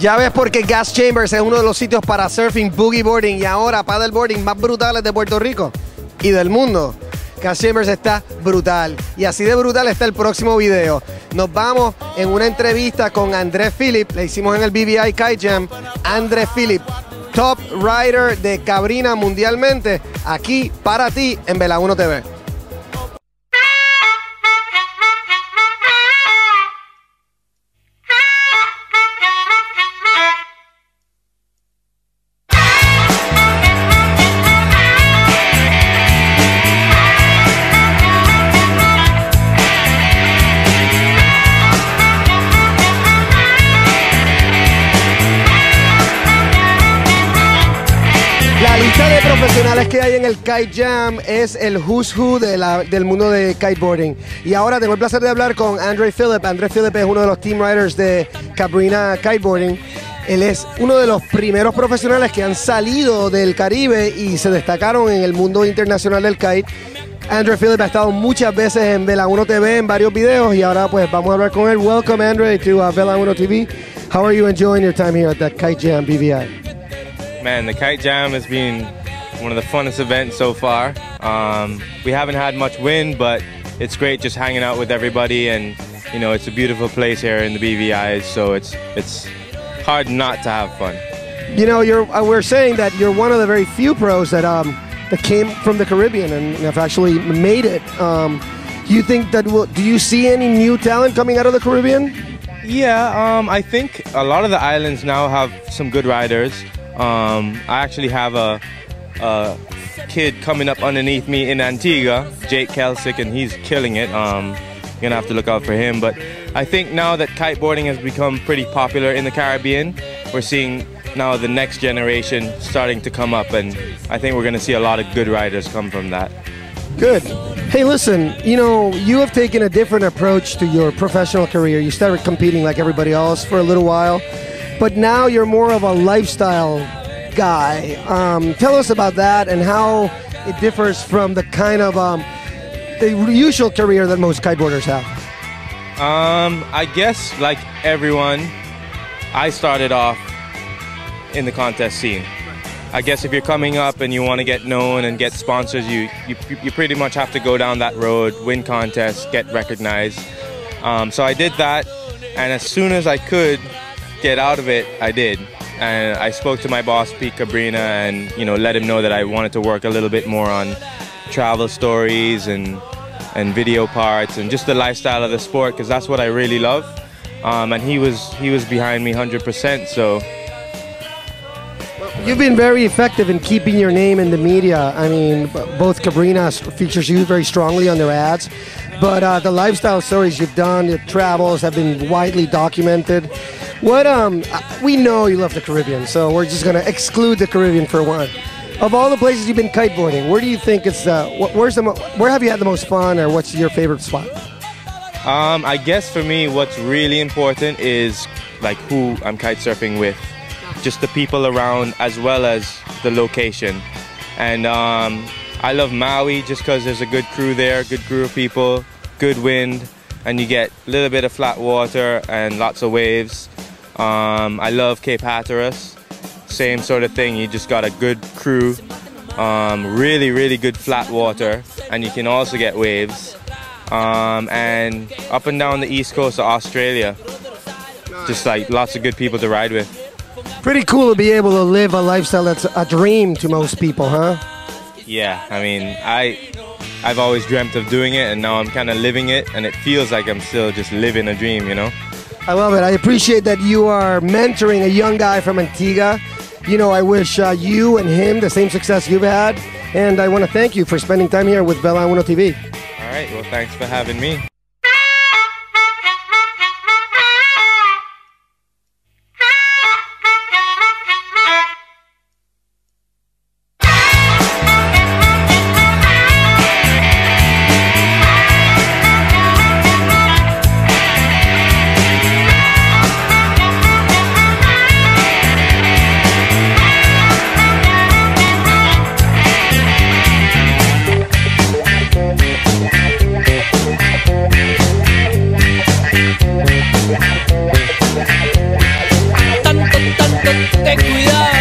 Ya ves por qué Gas Chambers es uno de los sitios para surfing, boogie boarding y ahora paddleboarding más brutales de Puerto Rico y del mundo. Gas Chambers está brutal y así de brutal está el próximo video. Nos vamos en una entrevista con Andre Phillip, le hicimos en el BVI Kite Jam. Andre Phillip, top rider de cabrina mundialmente, aquí para ti en Vela 1 TV. La lista de profesionales que hay en el Kite Jam es el who's who del mundo de kiteboarding. Y ahora tengo el placer de hablar con Andre Phillip. Andre Phillip es uno de los team riders de Cabrina Kiteboarding. Él es uno de los primeros profesionales que han salido del Caribe y se destacaron en el mundo internacional del kite. Andre Phillip ha estado muchas veces en Vela 1 TV en varios videos y ahora pues vamos a hablar con él. Welcome Andre to Vela 1 TV. How are you enjoying your time here at the Kite Jam BVI? Man, the Kite Jam has been one of the funnest events so far. We haven't had much wind, but it's great just hanging out with everybody, and you know it's a beautiful place here in the BVI, so it's hard not to have fun. You know, we're saying that you're one of the very few pros that that came from the Caribbean and have actually made it. Do you think that do you see any new talent coming out of the Caribbean? Yeah, I think a lot of the islands now have some good riders. I actually have a kid coming up underneath me in Antigua, Jake Kelsick, and he's killing it. You're gonna have to look out for him. But I think now that kiteboarding has become pretty popular in the Caribbean, we're seeing now the next generation starting to come up, and I think we're gonna see a lot of good riders come from that. Good. Hey, listen, you know, you have taken a different approach to your professional career. You started competing like everybody else for a little while, but now you're more of a lifestyle guy. Tell us about that and how it differs from the kind of the usual career that most kiteboarders have. I guess like everyone, I started off in the contest scene. I guess if you're coming up and you want to get known and get sponsors, you pretty much have to go down that road, win contests, get recognized. So I did that, and as soon as I could get out of it, I did. And I spoke to my boss, Pete Cabrina, and you know, let him know that I wanted to work a little bit more on travel stories and video parts and just the lifestyle of the sport, because that's what I really love. And he was behind me 100%. So. You've been very effective in keeping your name in the media. I mean, both Cabrina features you very strongly on their ads, but the lifestyle stories you've done, your travels have been widely documented. What we know you love the Caribbean, so we're just gonna exclude the Caribbean for one. Of all the places you've been kiteboarding, where do you think it's where have you had the most fun, or what's your favorite spot? I guess for me, what's really important is like who I'm kite surfing with. Just the people around as well as the location. And I love Maui just because there's a good crew there, good crew of people, good wind, and you get a little bit of flat water and lots of waves. I love Cape Hatteras, same sort of thing. You just got a good crew, really, really good flat water, and you can also get waves. And up and down the east coast of Australia, just like lots of good people to ride with. Pretty cool to be able to live a lifestyle that's a dream to most people, huh? Yeah, I mean, I've always dreamt of doing it, and now I'm kind of living it, and it feels like I'm still just living a dream, you know? I love it. I appreciate that you are mentoring a young guy from Antigua. You know, I wish you and him the same success you've had, and I want to thank you for spending time here with Vela 1 TV. All right, well, thanks for having me. ten cuidado.